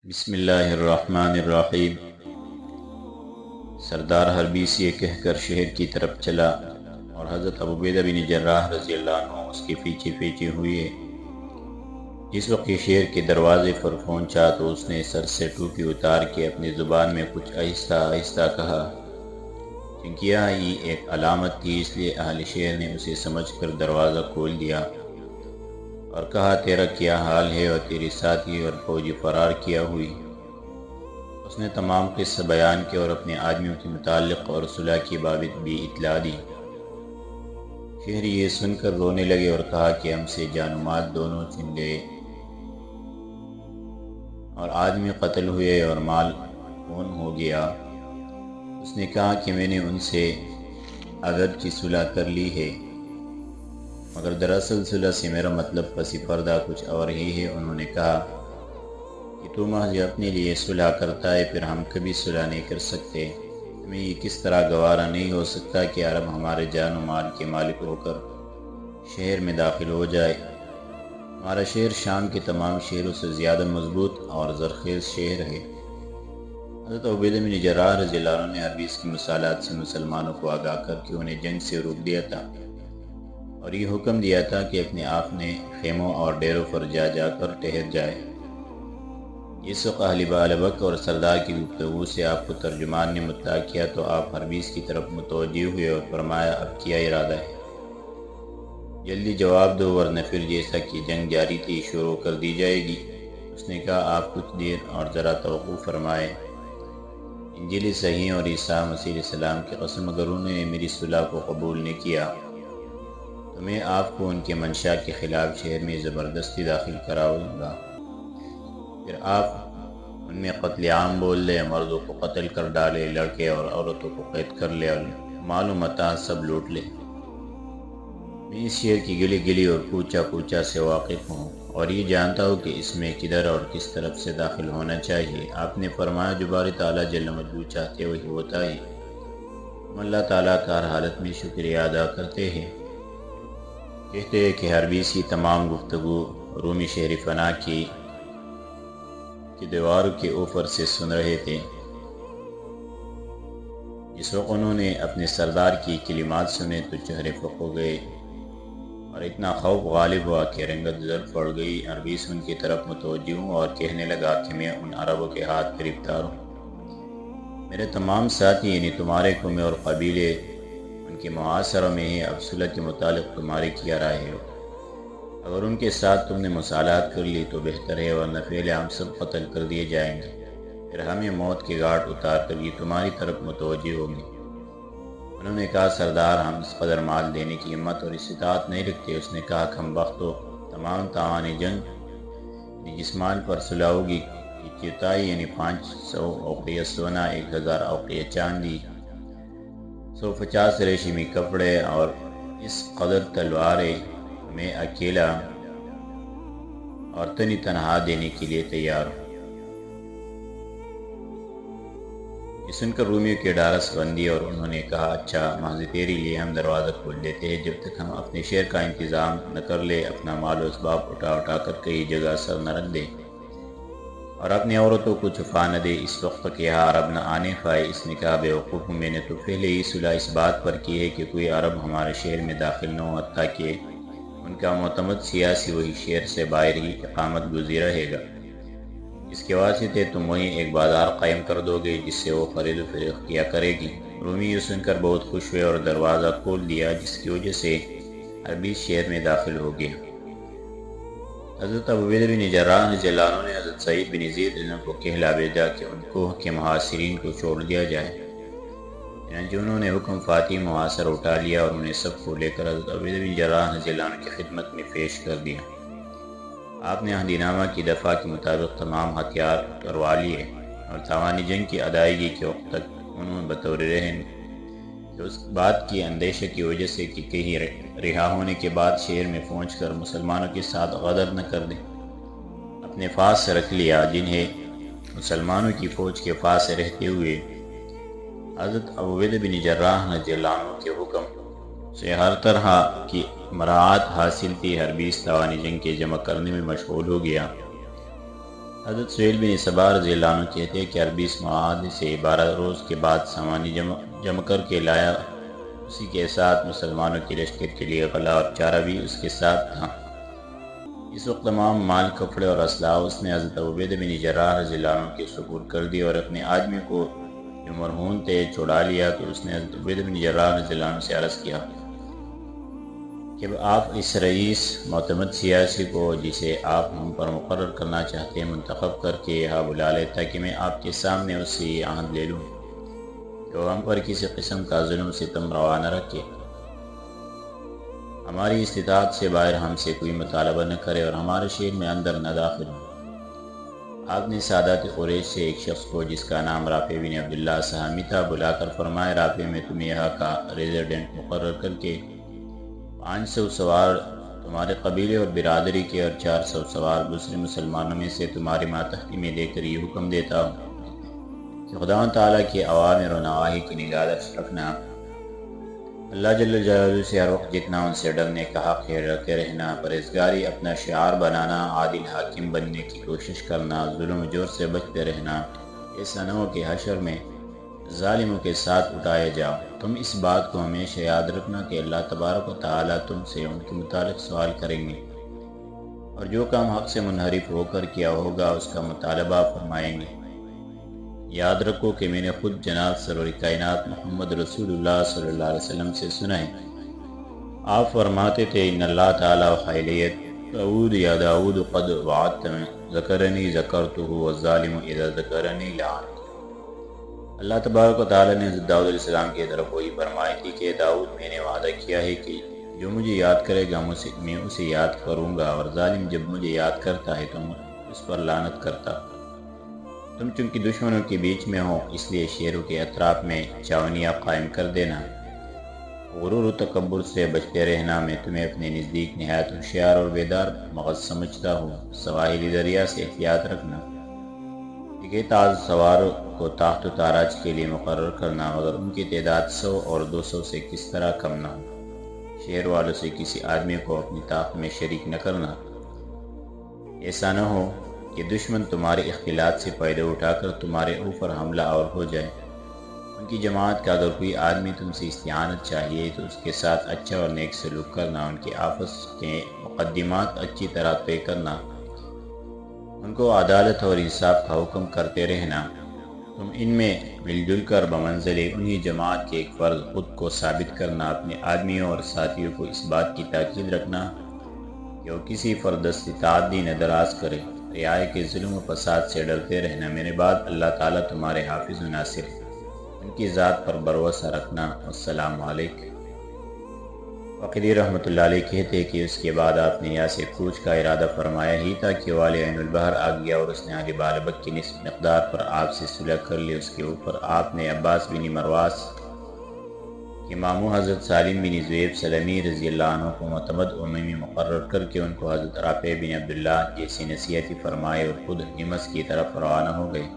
بسم اللہ الرحمن الرحیم۔ سردار حربیس یہ کہہ کر شہر کی طرف چلا اور حضرت ابوعبیدہ بن جراح رضی اللہ عنہ اس کے پیچھے پیچھے ہوئے۔ جس وقت یہ شہر کے دروازے پر پہنچا تو اس نے سر سے ٹوپی اتار کے اپنی زبان میں کچھ آہستہ آہستہ کہا، کیونکہ یہ ایک علامت تھی، اس لیے اہل شہر نے اسے سمجھ کر دروازہ کھول دیا اور کہا، تیرا کیا حال ہے اور تیری ساتھی اور فوجی فرار کیا ہوئی؟ اس نے تمام قصہ بیان کیا اور اپنے آدمیوں کے متعلق اور صلح کی بابت بھی اطلاع دی۔ شہری یہ سن کر رونے لگے اور کہا کہ ہم سے جان و مال دونوں چھن گئے اور آدمی قتل ہوئے اور مال خون ہو گیا۔ اس نے کہا کہ میں نے ان سے اگرچہ صلح کر لی ہے، مگر دراصل صلح سے میرا مطلب پس پردہ کچھ اور ہی ہے۔ انہوں نے کہا کہ تو محض اپنے لیے صلح کرتا ہے، پھر ہم کبھی صلح نہیں کر سکتے۔ ہمیں یہ کس طرح گوارا نہیں ہو سکتا کہ عرب ہمارے جان و مال کے مالک ہو کر شہر میں داخل ہو جائے۔ ہمارا شہر شام کے تمام شہروں سے زیادہ مضبوط اور زرخیز شہر ہے۔ حضرت ابوعبیدہ بن جراح رضی اللہ عنہ نے حربیس کی مصالحات سے مسلمانوں کو آگاہ کر کے انہیں جنگ سے روک دیا تھا اور یہ حکم دیا تھا کہ اپنے آپ نے خیموں اور ڈیروں پر جا کر ٹھہر جائے۔ اس وقت اہل بالبک اور سردار کی گفتگو سے آپ کو ترجمان نے مطلع کیا تو آپ حربیس کی طرف متوجہ ہوئے اور فرمایا، اب کیا ارادہ ہے؟ جلدی جواب دو ورنہ پھر جیسا کہ جنگ جاری تھی شروع کر دی جائے گی۔ اس نے کہا، آپ کچھ دیر اور ذرا توقف فرمائے۔ انجیل صحیح اور عیسیٰ مسیح علیہ السلام کی قسم اگر انہوں نے میری صلح کو قبول نہیں کیا تو میں آپ کو ان کے منشا کے خلاف شہر میں زبردستی داخل کراؤں گا۔ پھر آپ ان میں قتل عام بول لے، مردوں کو قتل کر ڈالے، لڑکے اور عورتوں کو قید کر لے اور مال و متاع سب لوٹ لے۔ میں اس شہر کی گلی گلی اور کوچہ کوچہ سے واقف ہوں اور یہ جانتا ہوں کہ اس میں کدھر اور کس طرف سے داخل ہونا چاہیے۔ آپ نے فرمایا، جو باری تعالیٰ جل مجدہ چاہتے وہی ہوتا ہے۔ ہم اللہ تعالیٰ کا ہر حالت میں شکریہ ادا کرتے ہیں۔ کہتے ہیں کہ حربیس کی تمام گفتگو رومی شہر فنا کی دیواروں کے اوپر سے سن رہے تھے۔ جس وقت انہوں نے اپنے سردار کی کلمات سنے تو چہرے فق ہو گئے اور اتنا خوف غالب ہوا کہ رنگت زرد پڑ گئی۔ حربیس ان کی طرف متوجہ ہوں اور کہنے لگا کہ میں ان عربوں کے ہاتھ گرفتار ہوں۔ میرے تمام ساتھی یعنی تمہارے قوم اور قبیلے ان کے معاصرہ میں ہیں۔ اب صلح کے متعلق تمہاری کیا رائے ہے؟ اگر ان کے ساتھ تم نے مصالحات کر لی تو بہتر ہے، ورنہ پہلے ہم سب قتل کر دیے جائیں گے، پھر ہمیں موت کے گھاٹ اتار کر یہ تمہاری طرف متوجہ ہوں گے۔ انہوں نے کہا، سردار ہم اس قدر مال دینے کی ہمت اور استطاعت نہیں رکھتے۔ اس نے کہا، کم بختو، تمام تاوان جنگ یعنی جس مال پر صلح ہوگی کی چوتھائی یعنی 500 اوقیہ سونا، 1000 اوقیہ چاندی، 150 ریشمی کپڑے اور اس قدر تلواریں میں اکیلا اور تنی تنہا دینے کے لیے تیار ہوں۔ یہ سن کر رومیوں کے ڈھارس بندی اور انہوں نے کہا، اچھا، محض تیرے لیے ہم دروازہ کھول دیتے ہیں، جب تک ہم اپنے شہر کا انتظام نہ کر لے، اپنا مال و اسباب اٹھا کر کئی جگہ سر نہ رکھ دے اور اپنی عورتوں کو چھپا نہ دے، اس وقت تک یہاں عرب نہ آنے پائے۔ اس نے کہا، بے وقوف ہوں، میں نے تو پہلے ہی صلح اس بات پر کی ہے کہ کوئی عرب ہمارے شہر میں داخل نہ ہو، حتیٰ کہ ان کا معتمد سیاسی وہی شہر سے باہر ہی اقامت گزیر رہے گا۔ اس کے واسطے تم وہیں ایک بازار قائم کر دو گے جس سے وہ خرید و فروخت کیا کرے گی۔ رومی یہ سن کر بہت خوش ہوئے اور دروازہ کھول دیا، جس کی وجہ سے حربیس شہر میں داخل ہو گیا۔ حضرت ابوعبیدہ بن جراح رضی اللہ عنہ نے حضرت سعید بن زید رضی اللہ عنہ کو کہلا بھیجا کہ ان کو کے محاصرین کو چھوڑ دیا جائے۔ چنانچہ انہوں نے حکم فاتح محاصر اٹھا لیا اور انہیں سب کو لے کر حضرت ابوعبیدہ بن جراح رضی اللہ عنہ کی خدمت میں پیش کر دیا۔ آپ نے عہد نامہ کی دفعہ کے مطابق تمام ہتھیار کروا لیے اور تاوان جنگ کی ادائیگی کے وقت تک انہوں بطور رہن کہ اس بات کی اندیشہ کی وجہ سے کہ کہیں رہا ہونے کے بعد شہر میں پہنچ کر مسلمانوں کے ساتھ غدر نہ کر دیں، اپنے پاس رکھ لیا، جنہیں مسلمانوں کی فوج کے پاس رہتے ہوئے حضرت ابوعبیدہ بن جراح رضی اللہ عنہ کے حکم سے ہر طرح کی مراعات حاصل تھی۔ حربیس تاوان جنگ کے جمع کرنے میں مشغول ہو گیا حضرت سہیل بن سبا رضی اللہ عنہ کہتے ہیں کہ 20 معاہدے سے 12 روز کے بعد سامانی جمع کر کے لایا، اسی کے ساتھ مسلمانوں کے لشکر کے لیے غلہ اور چارہ بھی اس کے ساتھ تھا۔ اس وقت تمام مال، کپڑے اور اسلحہ اس نے حضرت عبیدہ بن جراح رضی اللہ عنہ کے سپرد کر دی اور اپنے آدمی کو جو مرہون تھے چھڑا لیا، تو اس نے حضرت عبیدہ بن جراح رضی اللہ عنہ سے عرض کیا کہ آپ اس رئیس معتمد سیاسی کو جسے آپ ہم پر مقرر کرنا چاہتے ہیں منتخب کر کے یہاں بلا لیں، تاکہ میں آپ کے سامنے اس سے یہ عہد لے لوں کہ وہ ہم پر کسی قسم کا ظلم ستم روا نہ رکھے، ہماری استطاعت سے باہر ہم سے کوئی مطالبہ نہ کرے اور ہمارے شہر میں اندر نہ داخل ہو۔ آپ نے سادات قریش سے ایک شخص کو جس کا نام رافع بن عبداللہ سہمی تھا بلا کر فرمایا، رافع میں تمہیں یہاں کا ریزیڈنٹ مقرر کر کے 500 سوار تمہارے قبیلے اور برادری کے اور 400 سوار دوسرے مسلمانوں میں سے تمہاری ماتحتی میں دے کر یہ حکم دیتا ہوں کہ خدا تعالیٰ کی اوامر و نواہی کی نگہداشت رکھنا، اللہ جل جلالہ سے ہر وقت جتنا ان سے ڈرنے کا حق ہے ڈرتے رہنا، پرہیزگاری اپنا شعار بنانا، عادل حاکم بننے کی کوشش کرنا، ظلم و جور سے بچتے رہنا، ایسا نہ ہو کہ حشر میں ظالموں کے ساتھ اٹھائے جاؤ۔ تم اس بات کو ہمیشہ یاد رکھنا کہ اللہ تبارک و تعالیٰ تم سے ان کے متعلق سوال کریں گے، اور جو کام حق سے منحرف ہو کر کیا ہوگا اس کا مطالبہ فرمائیں گے۔ یاد رکھو کہ میں نے خود جناب سرور کائنات محمد رسول اللہ صلی اللہ علیہ وسلم سے سنا ہے، آپ فرماتے تھے ان اللہ تعالیٰ وحیلیت داود یا داود قد وعدت ذکرنی ذکرتہ والظالم اذا ذکرنی لعنت۔ اللہ تبارک و تعالیٰ نے حضرت داؤد علیہ السلام کی طرف وہی فرمائی تھی کہ داؤد میں نے وعدہ کیا ہے کہ جو مجھے یاد کرے گا میں اسے یاد کروں گا، اور ظالم جب مجھے یاد کرتا ہے تو اس پر لعنت کرتا۔ تم چونکہ دشمنوں کے بیچ میں ہو اس لیے شہروں کے اطراف میں چھاونیاں قائم کر دینا، غرور و تکبر سے بچتے رہنا، میں تمہیں اپنے نزدیک نہایت ہوشیار اور بیدار مغز سمجھتا ہوں۔ سواحلی دریا سے احتیاط رکھنا، کہ تاز سوار کو تاخت و تاراج کے لیے مقرر کرنا، مگر ان کی تعداد 100 اور 200 سے کس طرح کم نہ ہو۔ شہر والوں سے کسی آدمی کو اپنی طاقت میں شریک نہ کرنا، ایسا نہ ہو کہ دشمن تمہارے اختلاط سے فائدہ اٹھا کر تمہارے اوپر حملہ آور ہو جائے۔ ان کی جماعت کا اگر کوئی آدمی تم سے استعانت چاہیے تو اس کے ساتھ اچھا اور نیک سلوک کرنا، ان کے آپس کے مقدمات اچھی طرح طے کرنا، ان کو عدالت اور انصاف کا حکم کرتے رہنا۔ تم ان میں مل جل کر بمنزل انہی جماعت کے ایک فرد خود کو ثابت کرنا، اپنے آدمیوں اور ساتھیوں کو اس بات کی تاکید رکھنا کہ وہ کسی فرد سے تعدی نہ دراز کرے، رعایا کے ظلم و فساد سے ڈرتے رہنا۔ میرے بعد اللہ تعالیٰ تمہارے حافظ و ناصر ہے، ان کی ذات پر بھروسہ رکھنا۔ السلام علیکم۔ وقیدی رحمۃ اللہ علیہ کہتے ہیں کہ اس کے بعد آپ نے یہاں سے کوچ کا ارادہ فرمایا ہی تھا کہ والی عین البحر آ گیا اور اس نے اہل بالبک کی نصف مقدار پر آپ سے صلح کر لی۔ اس کے اوپر آپ نے عباس بن مرواس کے ماموں حضرت سالم بن زویب سلمی رضی اللہ عنہ کو معتمد اممی مقرر کر کے ان کو حضرت رافع بن عبداللہ جیسی نصیحتی فرمائے اور خود ہمس کی طرف روانہ ہو گئے۔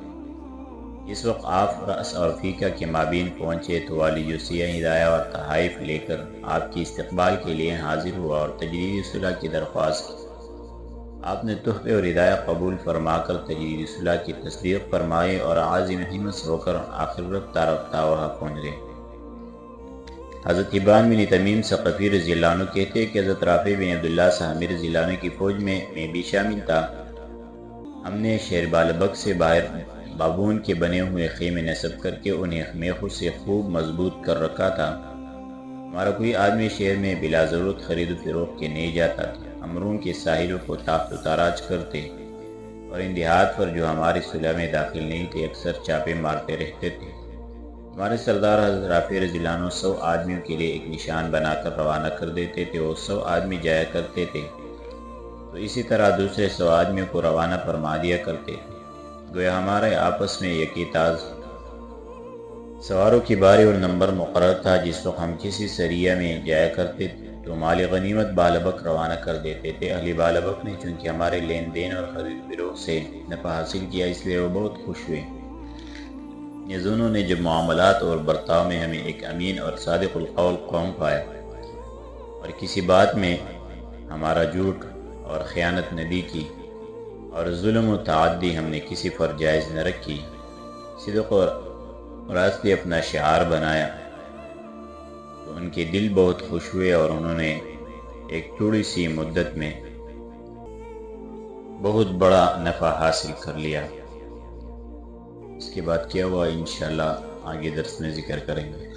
اس وقت آپ رأس اور فیقہ کے مابین پہنچے تو والی یوسیہ ہدایہ اور تحائف لے کر آپ کی استقبال کے لیے حاضر ہوا اور تجدید صلح کی درخواست کی۔ آپ نے تحفے اور ہدایہ قبول فرما کر تجدید صلح کی تصدیق فرمائی اور عازم ہمت ہو کر آخر رفتہ رفتہ وہاں پہنچ گئے۔ حضرت حبان بن تمیم ثقفی رضی اللہ عنہ کہتے ہیں کہ حضرت رافع بن عبداللہ سہمی رضی اللہ عنہ کی فوج میں بھی شامل تھا۔ ہم نے شہر بالبک سے باہر بابون کے بنے ہوئے خیمے نصب کر کے انہیں میخوں سے خوب مضبوط کر رکھا تھا۔ ہمارا کوئی آدمی شہر میں بلا ضرورت خرید و فروخت کے نہیں جاتا تھا۔ ہم روم کے ساحلوں کو تاخت و تاراج کرتے اور ان دیہات پر جو ہماری صلح میں داخل نہیں تھے اکثر چاپے مارتے رہتے تھے۔ ہمارے سردار حضرت رافع رضی اللہ عنہ 100 آدمیوں کے لیے ایک نشان بنا کر روانہ کر دیتے تھے، وہ 100 آدمی جایا کرتے تھے تو اسی طرح دوسرے 100 آدمیوں کو روانہ فرما دیا کرتے تھے۔ گویا ہمارے آپس میں یکی تاز سواروں کی باری اور نمبر مقرر تھا۔ جس وقت ہم کسی سریہ میں جایا کرتے تو مال غنیمت بالبک روانہ کر دیتے تھے۔ اہل بالبک نے چونکہ ہمارے لین دین اور خرید فروخت سے نفع حاصل کیا اس لیے وہ بہت خوش ہوئے۔ یزونوں نے جب معاملات اور برتاؤ میں ہمیں ایک امین اور صادق القول قوم پایا اور کسی بات میں ہمارا جھوٹ اور خیانت نہ دی کی اور ظلم و تعدی ہم نے کسی پر جائز نہ رکھی، صدق و راستی اپنا شعار بنایا، تو ان کے دل بہت خوش ہوئے اور انہوں نے ایک تھوڑی سی مدت میں بہت بڑا نفع حاصل کر لیا۔ اس کے بعد کیا ہوا انشاءاللہ آگے درس میں ذکر کریں گے۔